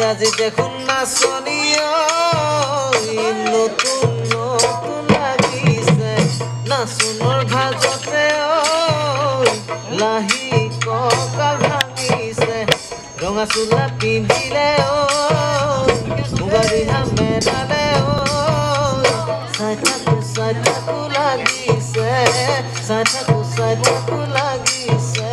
আজি দেখোন নাচনীয় নতুন নতুন লাগিছে নাচোনৰ ভাজতে লাহি কঁকাল ভাঙিছে ৰঙা চোলা পিন্ধিলে মুগা ৰিহা মেলালে চাই থাকো লাগিছে চাই থাকো লাগিছে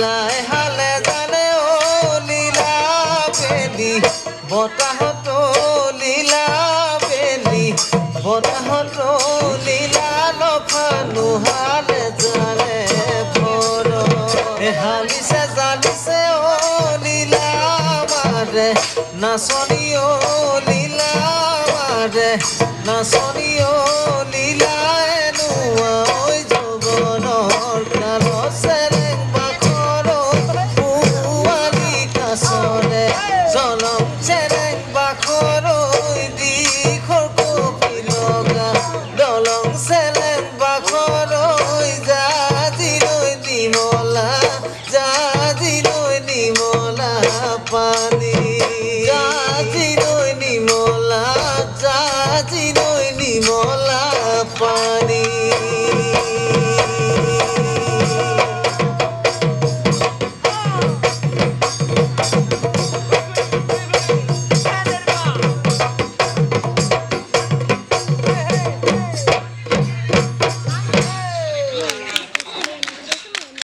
লাই হালে জানে লীলা বেলি বতাহত লীলা বেলি বতাহত লীলা লফানো হালে জানে ভৰ হালিছে জালিছে লীলা মাৰে নাচনী লীলা মাৰে নাচনী লীলা এনুৱা যৌৱনৰ কালত চেৰেং জলম চেৰেং বাখৰ দিশৰ কপি লগা দলং চেৰেং বাখৰ জাজিলৈ নিমলা পানী